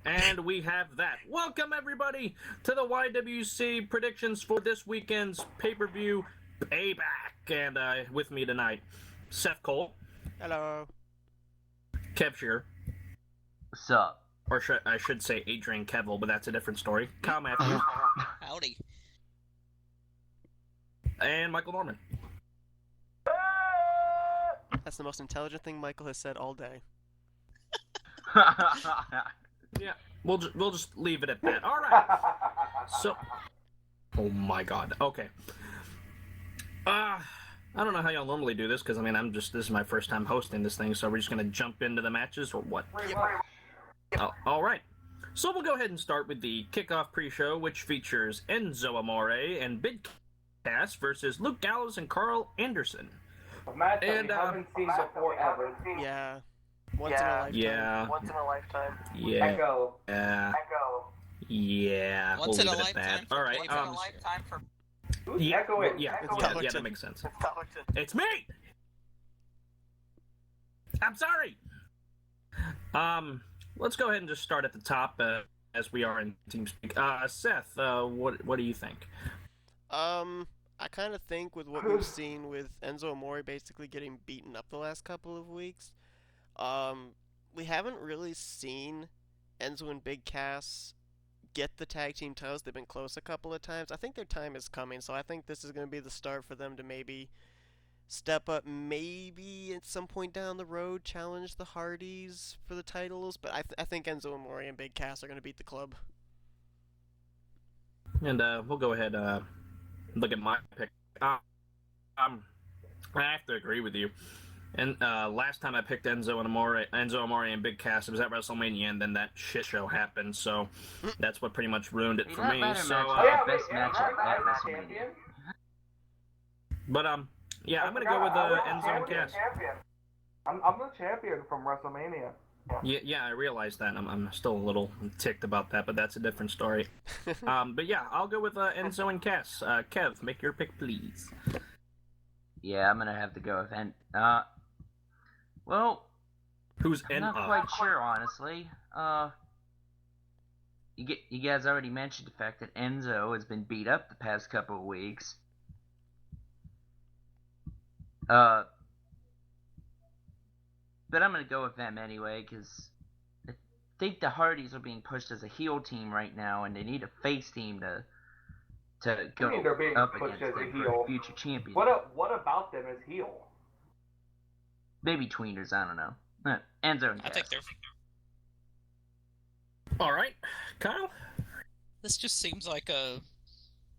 And we have that. Welcome, everybody, to the y.W.c predictions for this weekend's pay-per-view Payback. And with me tonight, Seth Cole. Hello. Kev Shear. What's up? Or I should say Adrian Kevill, but that's a different story. Kyle Matthews. Howdy. And Michael Norman. That's the most intelligent thing Michael has said all day. Yeah, we'll just leave it at that. All right. So, oh my God. Okay. I don't know how y'all normally do this because this is my first time hosting this thing, so we're just gonna jump into the matches or what? All right. So we'll go ahead and start with the Kickoff Pre-show, which features Enzo Amore and Big Cass versus Luke Gallows and Karl Anderson. A match that we haven't seen before ever. Yeah. Once in a lifetime. Yeah. Once in a lifetime. Yeah. Echo. Yeah. Once We'll in a leave it at lifetime. that. All right. Once in a lifetime for. Yeah. Echo it. Yeah. Echo Yeah. it. Yeah. That makes sense. It's It's me. I'm sorry. Let's go ahead and just start at the top as we are in TeamSpeak. Seth, what do you think? I kind of think with what we've seen with Enzo Amore basically getting beaten up the last couple of weeks, we haven't really seen Enzo and Big Cass get the tag team titles. They've been close a couple of times. I think their time is coming, so I think this is going to be the start for them to maybe step up, maybe at some point down the road challenge the Hardys for the titles, but I think Enzo Amore and Big Cass are going to beat the club. And we'll go ahead look at my pick. I have to agree with you. And last time I picked Enzo Amore and Big Cass, it was at WrestleMania, and then that shit show happened. So that's what pretty much ruined it for me. So, best matchup at WrestleMania. But yeah, I'm gonna go with Enzo and Cass. I'm the champion from WrestleMania. Yeah, I realize that. I'm still a little ticked about that, but that's a different story. But yeah, I'll go with Enzo and Cass. Kev, make your pick, please. Yeah, I'm gonna have to go with well, Who's I'm not quite sure, honestly. You guys already mentioned the fact that Enzo has been beat up the past couple of weeks. But I'm gonna go with them anyway, because I think the Hardys are being pushed as a heel team right now, and they need a face team to go up against them for future champions. What about them as heel? Maybe tweeners, I don't know. Enzo and Cass. I think they're. All right, Kyle. This just seems like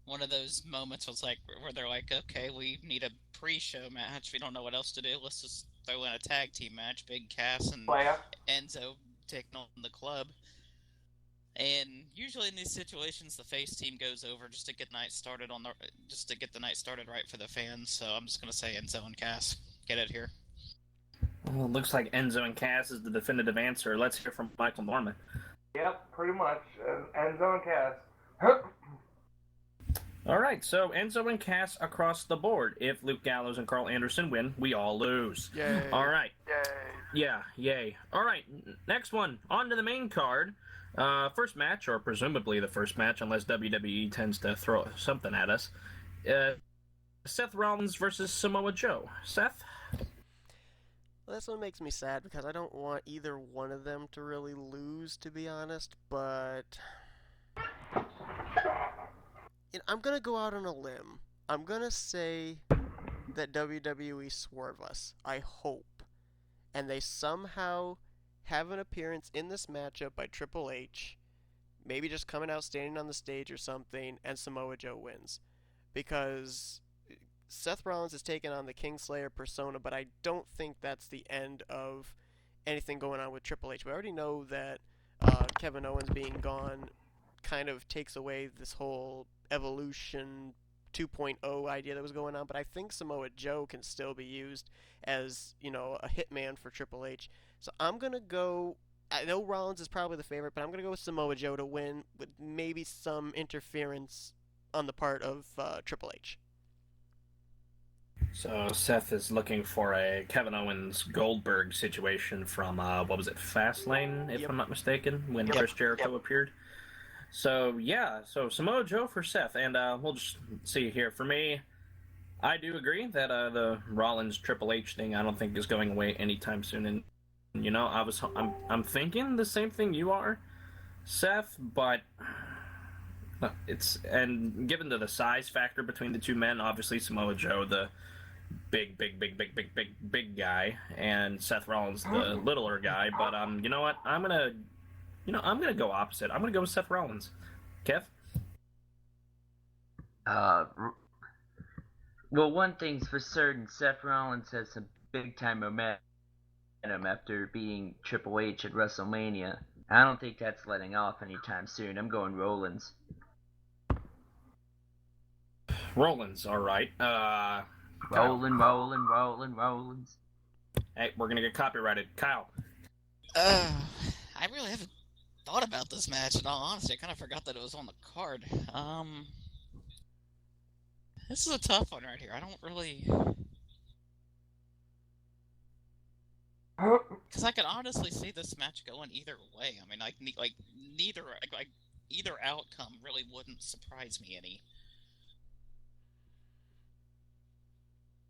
one of those moments where they're like, okay, we need a pre-show match. We don't know what else to do. Let's just throw in a tag team match. Big Cass and Enzo taking on the club. And usually in these situations, the face team goes over just to get the night started right for the fans. So I'm just gonna say Enzo and Cass get it here. Well, it looks like Enzo and Cass is the definitive answer. Let's hear from Michael Norman. Yep, pretty much. Enzo and Cass. All right, so Enzo and Cass across the board. If Luke Gallows and Karl Anderson win, we all lose. Yay. All right. Yay. Yeah, yay. All right, next one. On to the main card. First match, or presumably the first match, unless WWE tends to throw something at us. Seth Rollins versus Samoa Joe. Seth? Well, this one makes me sad because I don't want either one of them to really lose, to be honest, but I'm going to go out on a limb. I'm going to say that WWE swerve us. I hope. And they somehow have an appearance in this matchup by Triple H, maybe just coming out standing on the stage or something, and Samoa Joe wins. Because Seth Rollins is taking on the Kingslayer persona, but I don't think that's the end of anything going on with Triple H. We already know that Kevin Owens being gone kind of takes away this whole Evolution 2.0 idea that was going on, but I think Samoa Joe can still be used as, a hitman for Triple H. So I'm going to go, I know Rollins is probably the favorite, but I'm going to go with Samoa Joe to win with maybe some interference on the part of Triple H. So Seth is looking for a Kevin Owens Goldberg situation from what was it, Fastlane, if Yep. I'm not mistaken, when Chris Jericho appeared. So yeah, so Samoa Joe for Seth, and we'll just see here. For me, I do agree that the Rollins Triple H thing I don't think is going away anytime soon. And I'm thinking the same thing you are, Seth, but and given the size factor between the two men, obviously Samoa Joe the big guy, and Seth Rollins the littler guy. But you know what? I'm gonna go opposite. I'm gonna go with Seth Rollins. Kev? Well, one thing's for certain, Seth Rollins has some big-time momentum after beating Triple H at WrestleMania. I don't think that's letting off anytime soon. I'm going Rollins. Rollins, all right. Rollins. Hey, we're gonna get copyrighted. Kyle. I really haven't thought about this match in all honesty. I kind of forgot that it was on the card. This is a tough one right here. I don't really... Because I could honestly see this match going either way. I mean, either outcome really wouldn't surprise me any.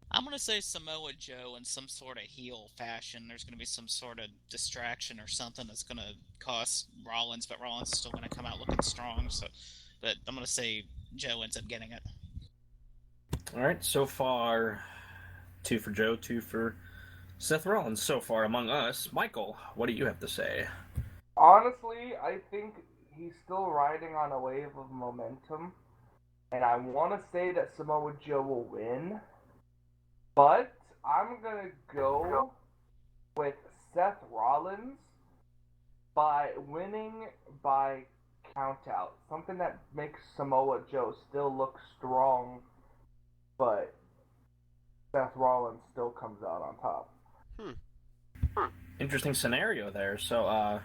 I'm going to say Samoa Joe in some sort of heel fashion. There's going to be some sort of distraction or something that's going to cost Rollins, but Rollins is still going to come out looking strong. But I'm going to say Joe ends up getting it. All right, so far, 2 for Joe, 2 for Seth Rollins. So far among us, Michael, what do you have to say? Honestly, I think he's still riding on a wave of momentum, and I want to say that Samoa Joe will win, but I'm gonna go with Seth Rollins by winning by countout. Something that makes Samoa Joe still look strong, but Seth Rollins still comes out on top. Interesting scenario there. So,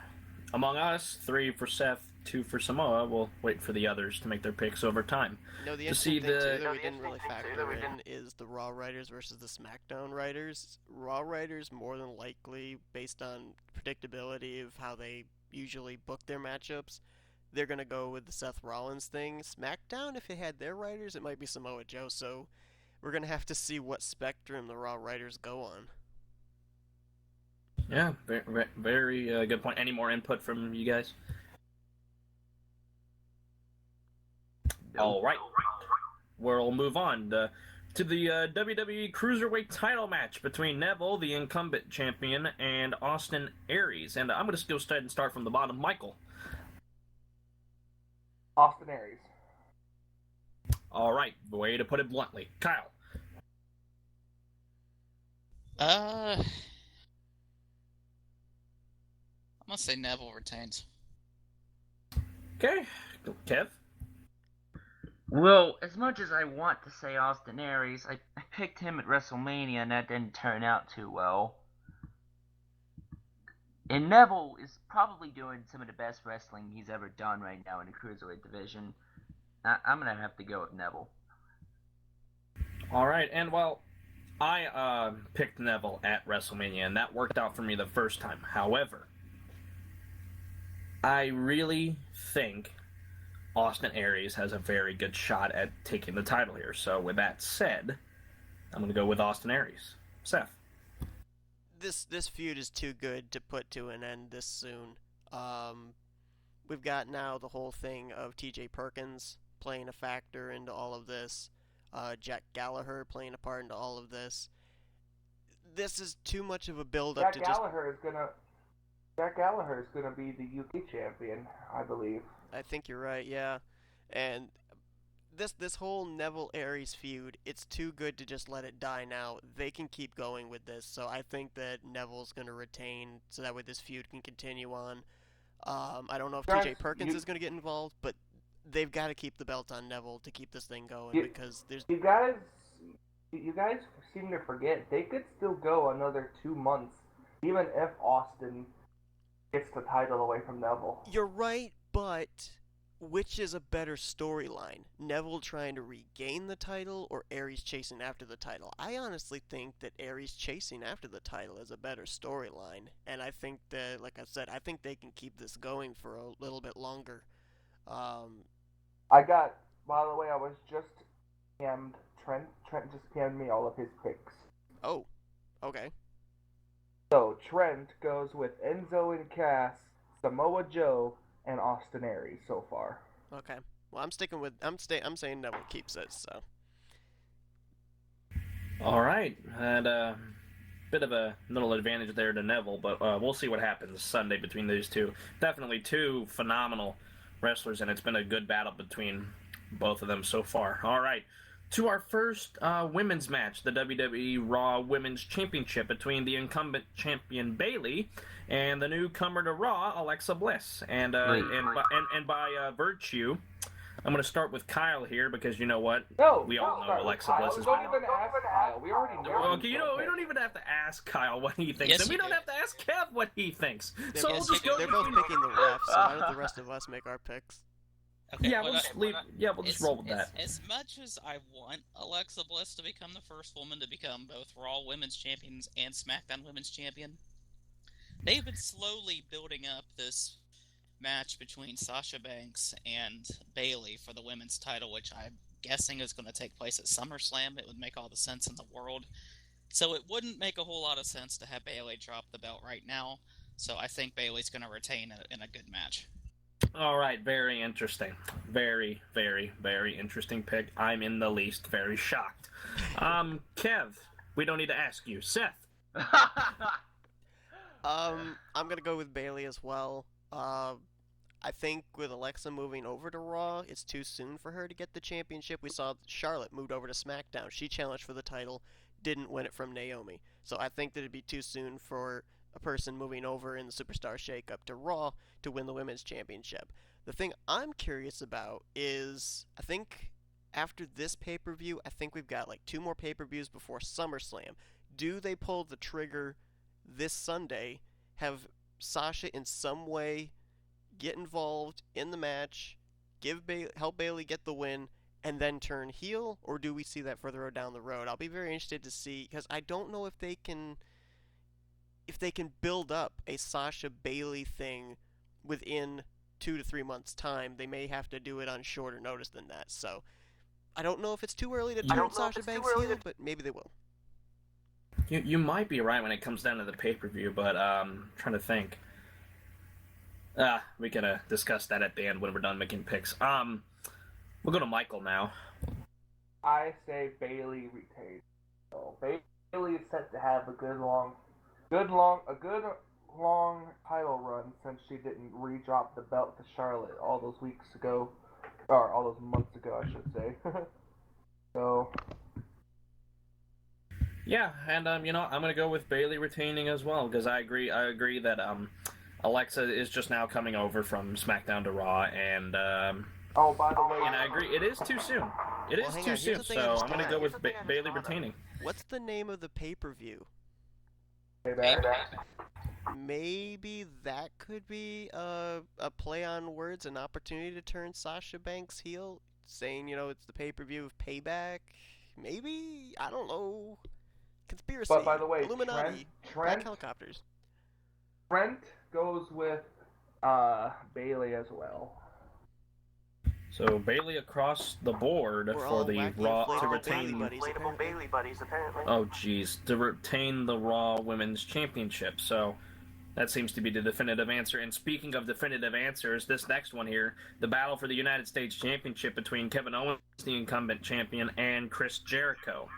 among us, 3 for Seth, 2 for Samoa. We'll wait for the others to make their picks over time. No, the interesting thing too that we didn't really factor in is the Raw writers versus the SmackDown writers. Raw writers, more than likely, based on predictability of how they usually book their matchups, they're going to go with the Seth Rollins thing. SmackDown, if it had their writers, it might be Samoa Joe, so we're going to have to see what spectrum the Raw writers go on. Yeah, very good point. Any more input from you guys? All right. We'll move on to the WWE Cruiserweight title match between Neville, the incumbent champion, and Austin Aries. And I'm going to go ahead and start from the bottom. Michael. Austin Aries. All right. Way to put it bluntly. Kyle. I'm going to say Neville retains. Okay. Kev? Well, as much as I want to say Austin Aries, I picked him at WrestleMania and that didn't turn out too well. And Neville is probably doing some of the best wrestling he's ever done right now in the Cruiserweight division. I'm going to have to go with Neville. All right, and well, I picked Neville at WrestleMania, and that worked out for me the first time. However, I really think Austin Aries has a very good shot at taking the title here. So with that said, I'm going to go with Austin Aries. Seth? This feud is too good to put to an end this soon. We've got now the whole thing of T.J. Perkins playing a factor into all of this. Jack Gallagher playing a part into all of this. This is too much of a build-up to just... Jack Gallagher is gonna be the UK champion, I believe. I think you're right, yeah. And this whole Neville Aries feud, it's too good to just let it die now. They can keep going with this, so I think that Neville's gonna retain, so that way this feud can continue on. I don't know if T.J. Perkins is gonna get involved, but they've got to keep the belt on Neville to keep this thing going because there's. You guys seem to forget they could still go another 2 months, even if Austin gets the title away from Neville. You're right, but which is a better storyline? Neville trying to regain the title or Aries chasing after the title? I honestly think that Aries chasing after the title is a better storyline. And I think that, like I said, I think they can keep this going for a little bit longer. By the way, I was just PM'd Trent. Trent just PM'd me all of his picks. Oh, okay. So, Trent goes with Enzo and Cass, Samoa Joe, and Austin Aries so far. Okay. Well, I'm saying Neville keeps it, so. All right. Had a bit of a little advantage there to Neville, but we'll see what happens Sunday between these two. Definitely two phenomenal wrestlers, and it's been a good battle between both of them so far. All right. To our first women's match, the WWE Raw Women's Championship between the incumbent champion Bayley and the newcomer to Raw, Alexa Bliss. And by virtue, I'm going to start with Kyle here because you know what? We all know Alexa Bliss is. Don't even ask Kyle. We already know. Okay, we don't even have to ask Kyle what he thinks, and we don't have to ask Kev what he thinks. So we'll just go. They're both picking the ref, so why don't the rest of us make our picks? Okay, we'll just roll with that. As much as I want Alexa Bliss to become the first woman to become both Raw Women's Champions and SmackDown Women's Champion, they've been slowly building up this match between Sasha Banks and Bayley for the women's title, which I'm guessing is going to take place at SummerSlam. It would make all the sense in the world. So it wouldn't make a whole lot of sense to have Bayley drop the belt right now. So I think Bayley's going to retain in a good match. All right, very interesting. Very, very, very interesting pick. I'm in the least very shocked. Kev, we don't need to ask you. Seth. I'm going to go with Bayley as well. I think with Alexa moving over to Raw, it's too soon for her to get the championship. We saw Charlotte moved over to SmackDown. She challenged for the title, didn't win it from Naomi. So I think that it'd be too soon for a person moving over in the Superstar Shake-Up to Raw to win the Women's Championship. The thing I'm curious about is, I think after this pay-per-view, I think we've got like 2 more pay-per-views before SummerSlam. Do they pull the trigger this Sunday, have Sasha in some way get involved in the match, help Bayley get the win, and then turn heel, or do we see that further down the road? I'll be very interested to see, because I don't know if they can build up a Sasha Bayley thing within 2 to 3 months' time. They may have to do it on shorter notice than that. So I don't know if it's too early to turn Sasha Banks heel, but maybe they will. You might be right when it comes down to the pay-per-view, but I'm trying to think. We can discuss that at the end when we're done making picks. We'll go to Michael now. I say Bayley retains. So Bayley is set to have a good long title run since she didn't re-drop the belt to Charlotte all those weeks ago, or all those months ago, I should say. So. Yeah, and I'm gonna go with Bayley retaining as well because I agree that Alexa is just now coming over from SmackDown to Raw, and oh, by the way, and I agree it is too soon. It is too soon, so I'm gonna go with Bayley retaining. What's the name of the pay-per-view? Payback. Maybe that could be a play on words, an opportunity to turn Sasha Banks heel, saying it's the pay-per-view of Payback. Maybe, I don't know. Conspiracy. But by the way, Illuminati. Trent Black helicopters. Trent goes with Bayley as well. So Bayley across the board for the Raw to retain. Bayley buddies, apparently. Oh, geez, to retain the Raw Women's Championship. So that seems to be the definitive answer. And speaking of definitive answers, this next one here, the battle for the United States Championship between Kevin Owens, the incumbent champion, and Chris Jericho.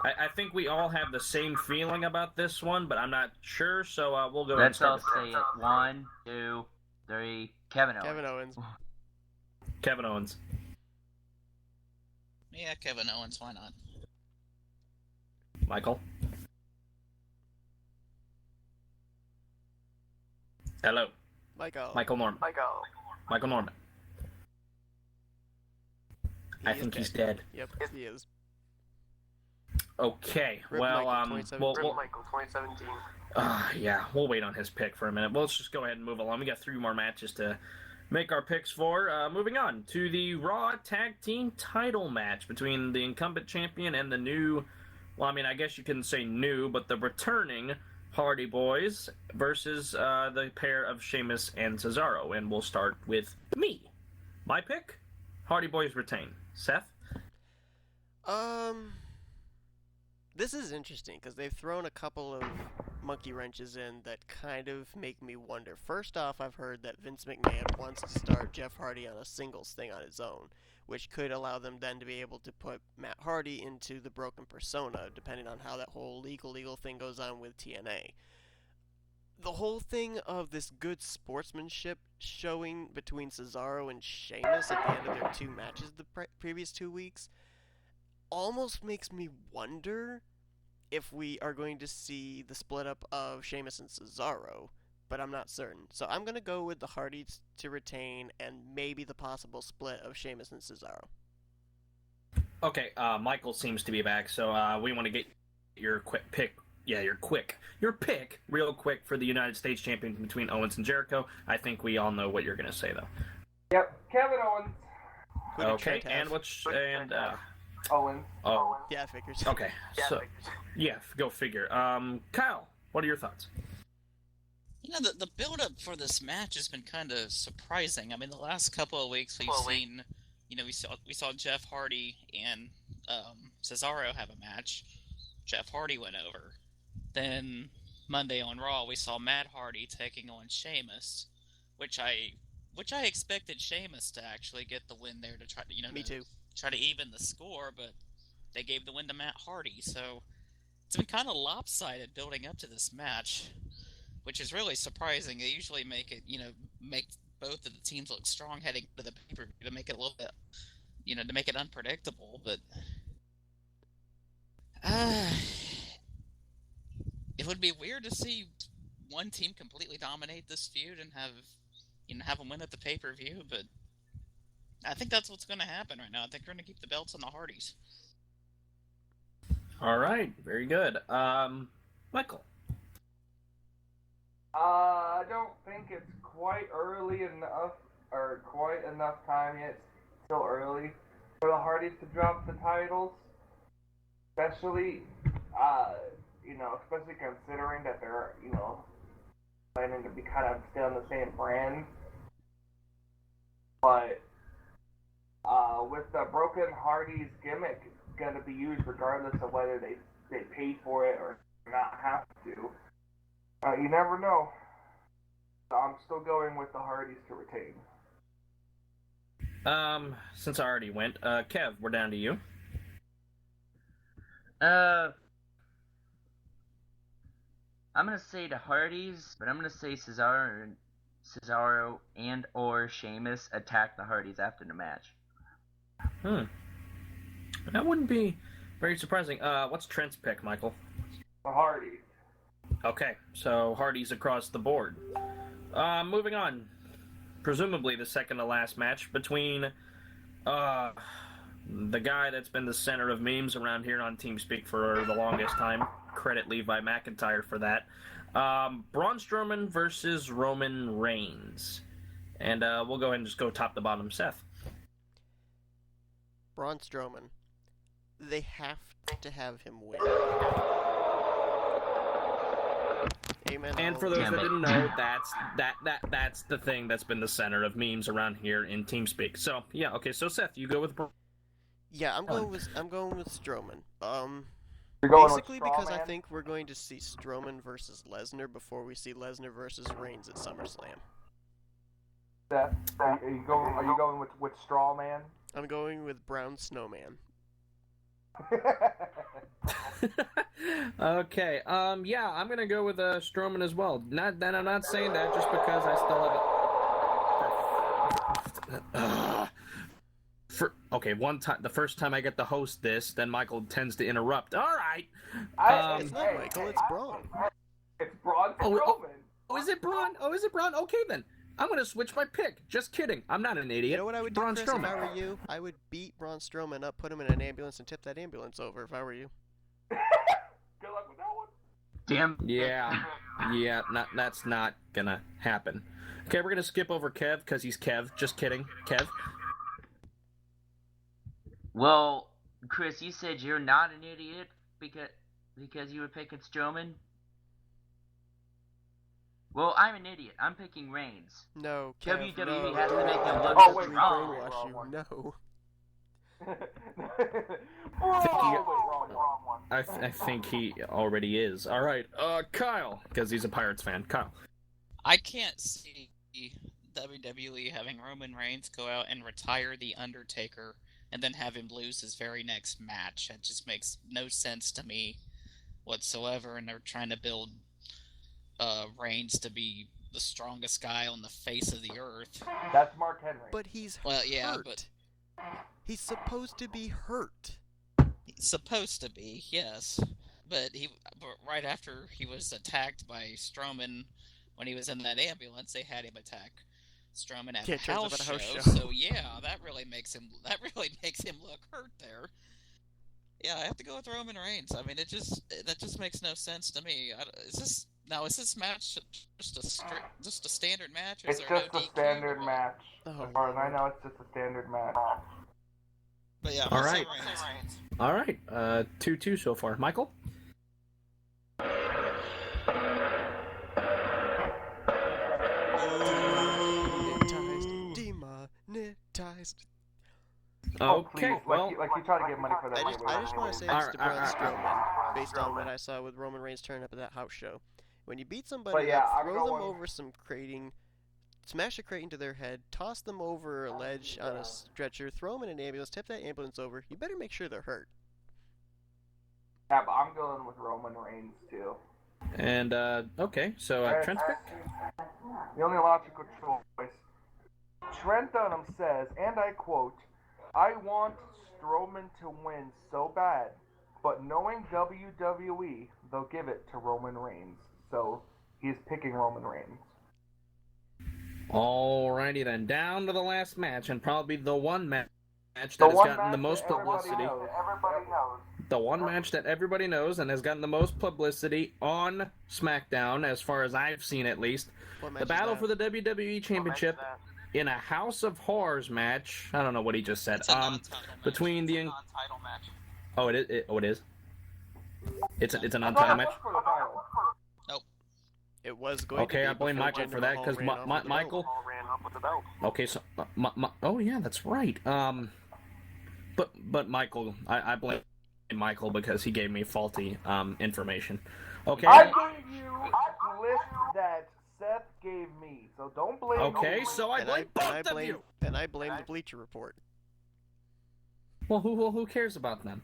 I think we all have the same feeling about this one, but I'm not sure, so we'll go Let's and all say it. 1, 2, 3. Kevin Owens. Kevin Owens. Yeah, Kevin Owens, why not? Michael? Hello. Michael Norman. Michael Norman. I think he's dead. Yep, he is. Okay, Rip well, Michael, Michael 2017. Yeah, we'll wait on his pick for a minute. Well, let's just go ahead and move along. We got 3 more matches to make our picks for. Moving on to the Raw Tag Team title match between the incumbent champion and the new, well, I mean, I guess you can say new, but the returning Hardy Boys versus the pair of Sheamus and Cesaro. And we'll start with me. My pick, Hardy Boys retain. Seth? This is interesting because they've thrown a couple of monkey wrenches in that kind of make me wonder. First off, I've heard that Vince McMahon wants to start Jeff Hardy on a singles thing on his own, which could allow them then to be able to put Matt Hardy into the Broken Persona, depending on how that whole legal thing goes on with TNA. The whole thing of this good sportsmanship showing between Cesaro and Sheamus at the end of their two matches the previous 2 weeks almost makes me wonder if we are going to see the split up of Sheamus and Cesaro, but I'm not certain. So I'm going to go with the Hardys to retain and maybe the possible split of Sheamus and Cesaro. Okay, Michael seems to be back, so we want to get your quick pick. Yeah, your pick real quick for the United States Champion between Owens and Jericho. I think we all know what you're going to say, though. Yep, Kevin Owens. Okay, Owens. Oh. Yeah, figures. Okay, yeah, go figure. Kyle, what are your thoughts? You know, the build-up for this match has been kind of surprising. I mean, the last couple of weeks we've seen, you know, we saw Jeff Hardy and Cesaro have a match. Jeff Hardy went over. Then Monday on Raw, we saw Matt Hardy taking on Sheamus, which I expected Sheamus to actually get the win there to try to, you know, Me too. Try to even the score, but they gave the win to Matt Hardy. So it's been kind of lopsided building up to this match, which is really surprising. They usually make it, you know, make both of the teams look strong heading to the pay-per-view to make it a little bit, you know, to make it unpredictable. But it would be weird to see one team completely dominate this feud and have them win at the pay-per-view, but I think that's what's going to happen right now. I think we're going to keep the belts on the Hardys. All right, very good. Michael? I don't think it's quite early enough, or quite enough time yet. It's still early for the Hardys to drop the titles. Especially, especially considering that they're, planning to be kind of stay on the same brand. But with the Broken Hardys gimmick going to be used regardless of whether they pay for it or not have to, you never know. So I'm still going with the Hardys to retain. Since I already went, Kev, we're down to you. I'm gonna say the Hardys, but I'm gonna say Cesaro and or Sheamus attack the Hardys after the match. That wouldn't be very surprising. What's Trent's pick, Michael? The Hardys. Okay, so Hardys across the board. Moving on. Presumably the second to last match between the guy that's been the center of memes around here on TeamSpeak for the longest time. Credit Levi McIntyre for that. Braun Strowman versus Roman Reigns. And we'll go ahead and just go top to bottom. Seth. Braun Strowman. They have to have him win. Amen. And for those that didn't know, that's the thing that's been the center of memes around here in TeamSpeak. So yeah, okay. So Seth, you go with. Yeah, I'm going with Strowman. You're going Basically with because I Strawman? think we're going to see Strowman versus Lesnar before we see Lesnar versus Reigns at SummerSlam. Seth, are you going with Strawman? I'm going with Brown Snowman. Okay. Yeah, I'm gonna go with Strowman as well. I'm not saying that just because I still have the first time I get to host this, then Michael tends to interrupt. All right. It's not Michael, it's Braun. It's Braun Strowman. Is it Braun? Okay then. I'm gonna switch my pick. Just kidding. I'm not an idiot. You know what I would do, Braun Chris, Strowman. if I were you? I would beat Braun Strowman up, put him in an ambulance, and tip that ambulance over if I were you. Good luck with that one. Damn. Yeah. That's not gonna happen. Okay, we're gonna skip over Kev because he's Kev. Just kidding, Kev. Well, Chris, you said you're not an idiot because you were picking Strowman. Well, I'm an idiot. I'm picking Reigns. No, Kev, WWE no. has to make him look WWE strong. brainwash you. No. I think he already is. All right, Kyle, because he's a Pirates fan. Kyle. I can't see WWE having Roman Reigns go out and retire The Undertaker and then have him lose his very next match. It just makes no sense to me whatsoever, and they're trying to build Reigns to be the strongest guy on the face of the earth. That's Mark Henry. But he's hurt. But he's supposed to be hurt. He's supposed to be, yes. But right after he was attacked by Strowman when he was in that ambulance, they had him attack Strowman at a house show. So yeah, that really makes him look hurt there. Yeah, I have to go with Roman Reigns. I mean, that just makes no sense to me. Is this match just a standard match? Or It's just a standard match. As far as I know, it's just a standard match. But yeah, all right. Reigns. All right, 2-2 so far. Michael? Demonetized. Okay, well... Like you try to get money for that. I just want to say this to Braun Strowman, based on what I saw with Roman Reigns turning up at that house show. When you beat somebody up, throw them over some crating, smash a crate into their head, toss them over a ledge on a stretcher, throw them in an ambulance, tip that ambulance over, you better make sure they're hurt. Yeah, but I'm going with Roman Reigns, too. And, okay, so Trent's pick? The only logical choice. Trent Dunham says, and I quote, "I want Strowman to win so bad, but knowing WWE, they'll give it to Roman Reigns." So, he's picking Roman Reigns. Alrighty then, down to the last match, and probably the one match that has gotten the most publicity. Everybody knows. The one match that everybody knows and has gotten the most publicity on SmackDown, as far as I've seen at least. The battle for the WWE Championship in a House of Horrors match. I don't know what he just said. Between the non-title match. Oh, it is. It's a non-title match. Nope. It was going to be. Okay, I blame Michael for that because Michael. Okay, so oh yeah, that's right. But Michael, I blame Michael because he gave me faulty information. Okay. I gave you a list that Seth gave me, so don't blame me. Okay, so I blame both of you. And I blame the Bleacher Report. Well, who cares about them?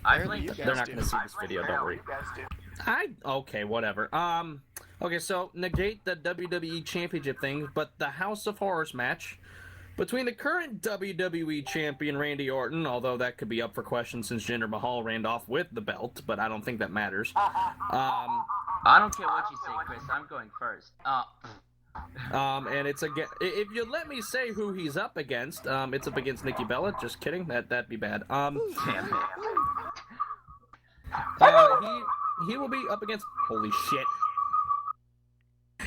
I blame you. They're not going to see this video. Don't worry. Okay, whatever. Okay, so negate the WWE Championship thing, but the House of Horrors match between the current WWE Champion Randy Orton, although that could be up for question since Jinder Mahal ran off with the belt, but I don't think that matters. I don't care what you say, Chris. I'm going first. And it's again. If you let me say who he's up against, it's up against Nikki Bella. Just kidding. That'd be bad. He will be up against. Holy shit.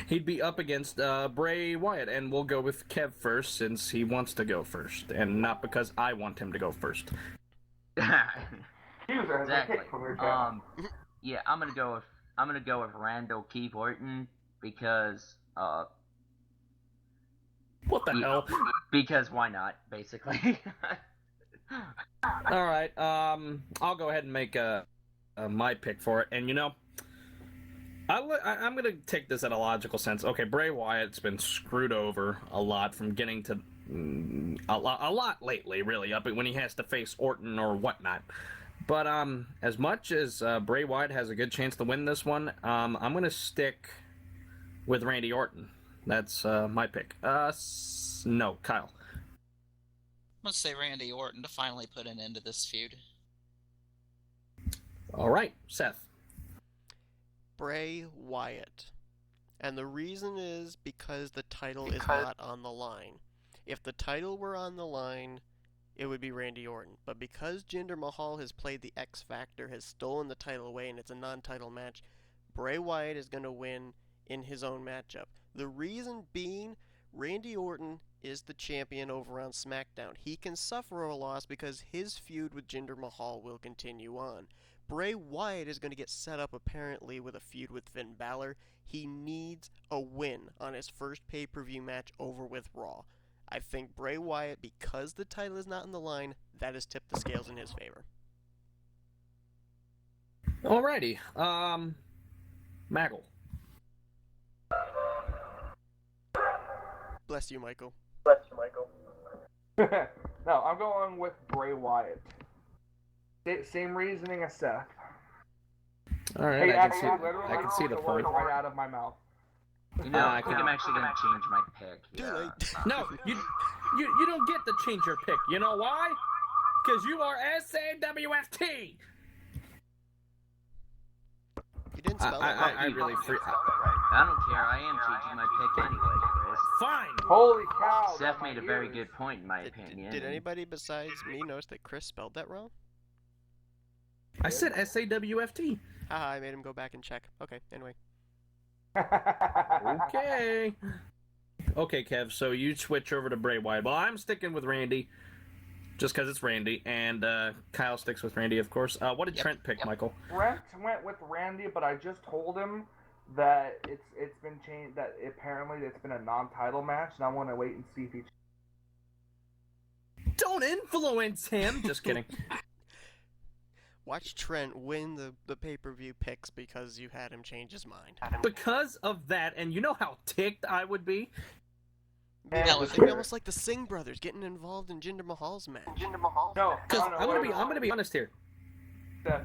He'd be up against Bray Wyatt, and we'll go with Kev first since he wants to go first, and not because I want him to go first. Exactly. Yeah, I'm gonna go with Randall Keith Orton because what the hell? Because why not? Basically. All right. I'll go ahead and make my pick for it, and you know. I'm going to take this in a logical sense. Okay, Bray Wyatt's been screwed over a lot from getting to a lot lately, really, up when he has to face Orton or whatnot. But as much as Bray Wyatt has a good chance to win this one, I'm going to stick with Randy Orton. That's my pick. No, Kyle. I'm going to say Randy Orton to finally put an end to this feud. All right, Seth. Bray Wyatt. And the reason is because the title is not on the line. If the title were on the line, it would be Randy Orton. But because Jinder Mahal has played the X Factor, has stolen the title away, and it's a non-title match, Bray Wyatt is going to win in his own matchup. The reason being, Randy Orton is the champion over on SmackDown. He can suffer a loss because his feud with Jinder Mahal will continue on. Bray Wyatt is going to get set up apparently with a feud with Finn Balor. He needs a win on his first pay-per-view match over with Raw. I think Bray Wyatt, because the title is not in the line, that has tipped the scales in his favor. Alrighty. Maggle. Bless you, Michael. No, I'm going with Bray Wyatt. Same reasoning as Seth. Alright, Hey, I I can see the words point. right out of my mouth. You know, I think I'm actually going to change my pick. Too Yeah. late. No, you don't get to change your pick. You know why? Because you are SAWFT. You didn't spell it I right. really I don't care. I am changing my pick anyway, Chris. Fine. Holy cow! Seth made a very good point, in my opinion. Did anybody besides me notice that Chris spelled that wrong? I said SAWFT. Haha, I made him go back and check. Okay, anyway. Okay. Okay, Kev, so you switch over to Bray Wyatt. Well, I'm sticking with Randy, just because it's Randy, and Kyle sticks with Randy, of course. What did Trent pick, Michael? Trent went with Randy, but I just told him that it's been changed. That apparently it's been a non-title match, and I want to wait and see if he. Don't influence him. Just kidding. Watch Trent win the pay-per-view picks because you had him change his mind. Because of that, and you know how ticked I would be? It'd be almost like the Singh brothers getting involved in Jinder Mahal's match. No, Because I'm wait. gonna be honest here.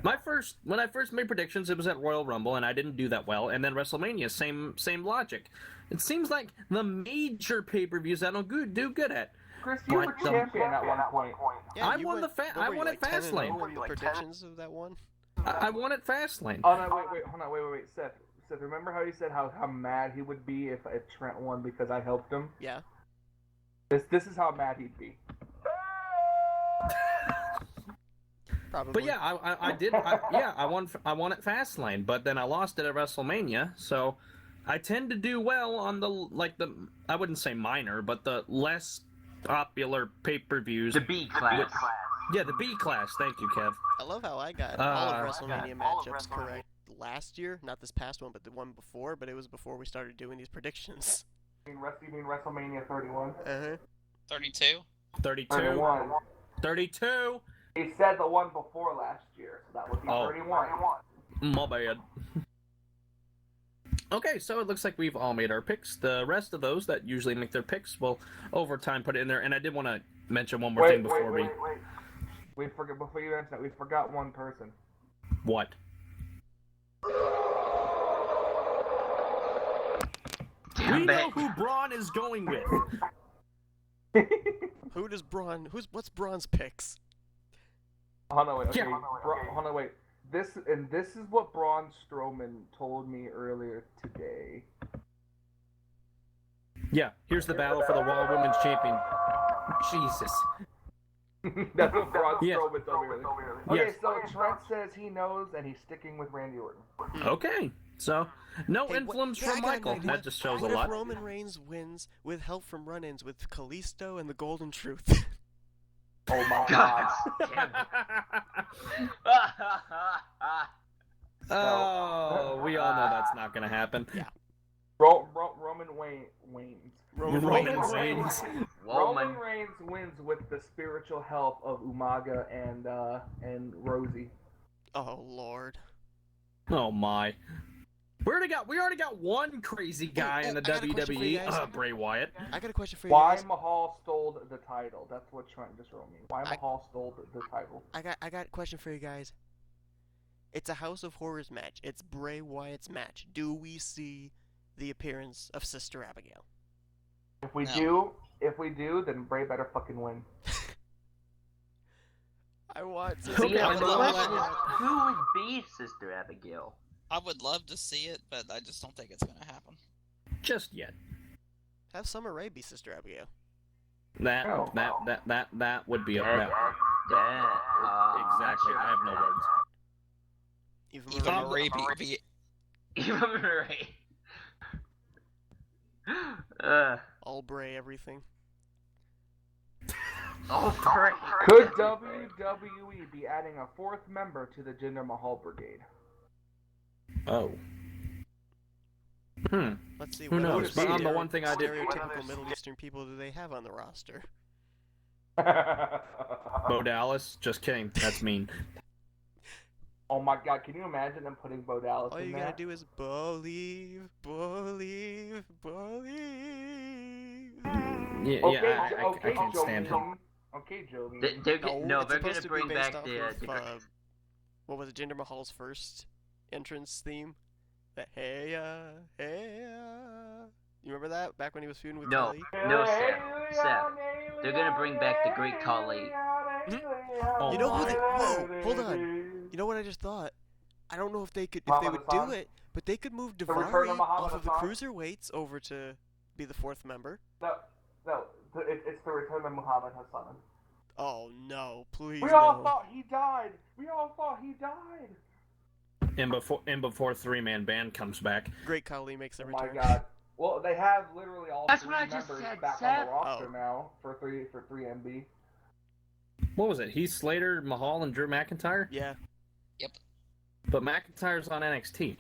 When I first made predictions, it was at Royal Rumble, and I didn't do that well. And then WrestleMania, same logic. It seems like the major pay-per-views I don't do good at. Chris, you were champion at one point. Yeah, I you won went- the what I were you, won like it Fastlane. 10-0 in the predictions of that one? I won it Fastlane. Oh no! Wait! Hold on! Wait! Seth, remember how you said how mad he would be if Trent won because I helped him? Yeah. This is how mad he'd be. Probably. But yeah, I did. I won at Fastlane, but then I lost it at WrestleMania. So I tend to do well on the I wouldn't say minor, but the less popular pay-per-views. The B class. Yeah, the B class. Thank you, Kev. I love how I got all of WrestleMania matchups correct last year. Not this past one, but the one before. But it was before we started doing these predictions. You mean WrestleMania 31? Uh-huh. 32? 32. 31. 32. He said the one before last year, so that would be 31. My bad. Okay, so it looks like we've all made our picks. The rest of those that usually make their picks will, over time, put it in there. And I did want to mention one more thing before we... We forgot, before you mention that, we forgot one person. What? We know who Braun is going with. Who does Braun? What's Braun's picks? Hold on, wait. Okay. Yeah. Hold on, wait. This is what Braun Strowman told me earlier today. Yeah, here's the battle for the Raw Women's Champion. Jesus. That's what Braun Yes. Strowman told me earlier. Okay, Yes. so Trent says he knows, and he's sticking with Randy Orton. Okay, so no Hey, influence I from got an Michael. idea. That just shows a What if lot. Roman Reigns wins with help from run-ins with Kalisto and the Golden Truth? Oh my God. God. Oh, we all know that's not going to happen. Yeah. Roman Reigns. Roman Reigns. Roman Reigns wins with the spiritual help of Umaga and Rosie. Oh Lord. Oh my. We already got one crazy guy in the I got a question for you WWE. guys. Bray Wyatt. I got a question for you Why guys. Mahal stole the title? That's what Trent just wrote me. Why Mahal stole the title? I got a question for you guys. It's a House of Horrors match. It's Bray Wyatt's match. Do we see the appearance of Sister Abigail? If we do, then Bray better fucking win. I want The Sister Yeah, Abigail. question is, who would be Sister Abigail? I would love to see it, but I just don't think it's going to happen. Just yet. Have Summer Rae be Sister Abigail. That would be a Exactly. I have no words. Even Even Marie. Marie be Eva Marie. Albre everything. Albre. Could WWE be adding a fourth member to the Jinder Mahal Brigade? Oh. Let's see. Who what knows? other But on the one thing I did- stereotypical Middle Eastern people do they have on the roster? Bo Dallas? Just kidding. That's mean. Oh my God! Can you imagine them putting Bo Dallas All in you that? gotta do is believe, believe, believe. Yeah, I can't Joe stand him. Okay, Joe. They're it's they're supposed gonna to be bring based back off of, what was it, Jinder Mahal's first entrance theme? The hey you remember that? Back when he was feuding with No, Kelly? no, Seth. They're gonna bring back the Great Khali. Oh You know who my. they... Whoa, hold on. You know what I just thought? I don't know if they would do it, but they could move return Daivari of Muhammad off of the Hassan? Cruiserweights over to be the fourth member. No, it's the return of Muhammad Hassan. Oh no, please We all no. thought he died. We all thought he died. And before three-man band comes back. Great Khali makes a Oh my return. God. Well, they have literally all That's three what I just members said, back Seth. on the roster Oh. now for 3MB. What was it? Heath Slater, Mahal, and Drew McIntyre? Yeah. But McIntyre's on NXT.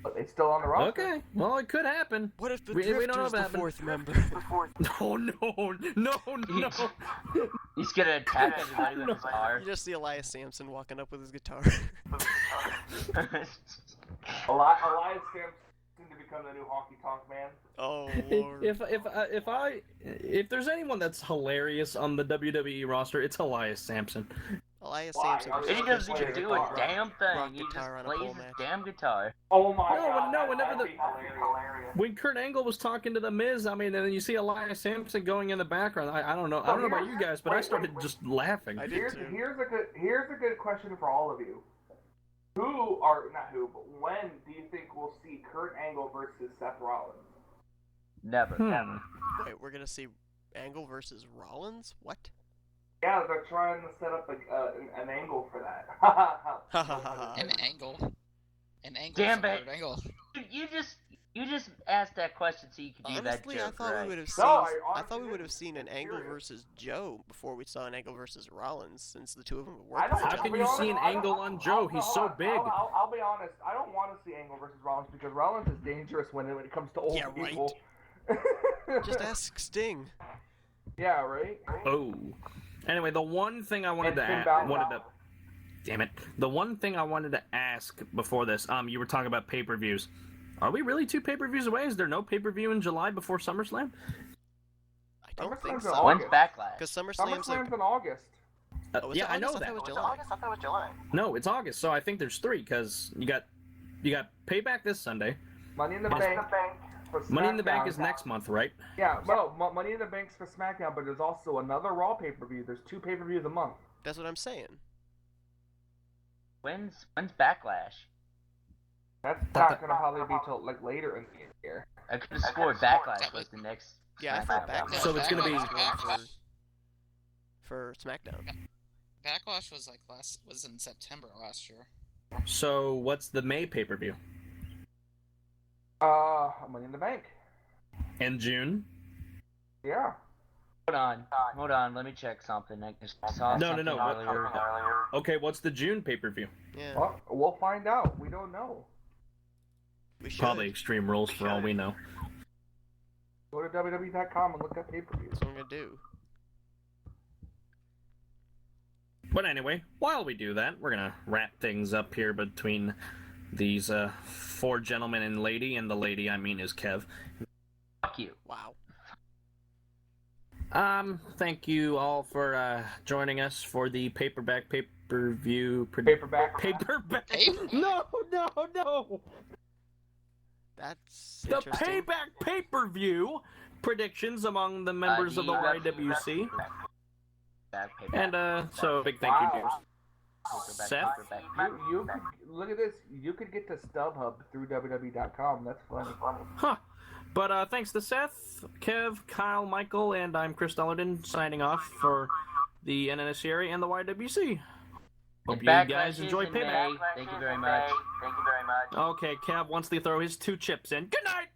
But they still on the roster. Okay, well, it could happen. What if the We don't know Drifter's what the happened. fourth member? No, no. He's gonna attack everybody with his car. You just see Elias Sampson walking up with his guitar. Elias Sampson to become the new Honky Tonk Man. Oh Lord. If there's anyone that's hilarious on the WWE roster, it's Elias Sampson. Elias Why? Sampson. And And he versus doesn't Chris even do Jericho. a damn Rock thing. He just guitar on a plays pole his match. damn guitar. Oh my No, God. no, whenever that'd be hilarious. When Kurt Angle was talking to The Miz, I mean, and then you see Elias Sampson going in the background. I don't know. I don't know about you guys, but I started just laughing. I did Here's too. a good question for all of you. When do you think we'll see Kurt Angle versus Seth Rollins? Never. Wait, we're gonna see Angle versus Rollins? What? Yeah, they're trying to set up an angle for that. Ha ha ha ha. An angle. An angle. Damn for it. Kurt Angle. You just asked that question so you could do Honestly, that I joke, thought right? we would have seen. No, I honestly thought we would have didn't. seen an I'm Angle serious. versus Joe before we saw an Angle versus Rollins, since the two of them have I worked don't- with How each can other. you I'll be see an honest, angle on Joe? He's so big. I'll be honest. I don't want to see Angle versus Rollins because Rollins is dangerous when it comes to old Yeah, right. people. Just ask Sting. Yeah, right. Oh. Anyway, the one thing I wanted to Finn ask, Balor. damn it, the one thing I wanted to ask before this, you were talking about pay-per-views. Are we really 2 pay-per-views away? Is there no pay-per-view in July before SummerSlam? I don't think SummerSlam's so. in When's August. Backlash? Because SummerSlam's like. SummerSlam's in August. Oh, is Yeah, it I know August? that. I thought it was July. No, it's August, so I think there's 3 because you got Payback this Sunday. Money in the Bank. For Money in the Bank SmackDown. is next month, right? Yeah, no, Money in the Bank's for SmackDown, but there's also another Raw pay-per-view. There's 2 pay-per-views a month. That's what I'm saying. When's Backlash? That's not gonna probably be till like later in the year. I could have swore Backlash was the next. Yeah, I thought SmackDown. Backlash. So it's gonna be- was for SmackDown. Backlash was was in September last year. So what's the May pay-per-view? Money in the Bank. In June? Yeah. Hold on. Let me check something. I just saw No, something what- earlier. Okay, what's the June pay-per-view? Yeah, Well, we'll find out. We don't know. we should. Probably Extreme Rules for all we know. Go to WWE.com and look up pay-per-views. That's what I'm gonna do. But anyway, while we do that, we're gonna wrap things up here between these 4 gentlemen and lady, and the lady I mean is Kev. Fuck you. Wow. Thank you all for joining us for the pay-per-view. Paperback. Payback. Payback? No. That's The interesting. Payback pay-per-view predictions among the members of the y.W.c. And so big thank you to Seth. You could, look at this. You could get to StubHub through WWE.com. That's funny. Huh. But thanks to Seth, Kev, Kyle, Michael, and I'm Chris Dollarden signing off for the NNSCRA and the YWC. Hope you guys enjoy Payback. Thank you very much. Okay, Kev wants to throw his 2 chips in. Good night!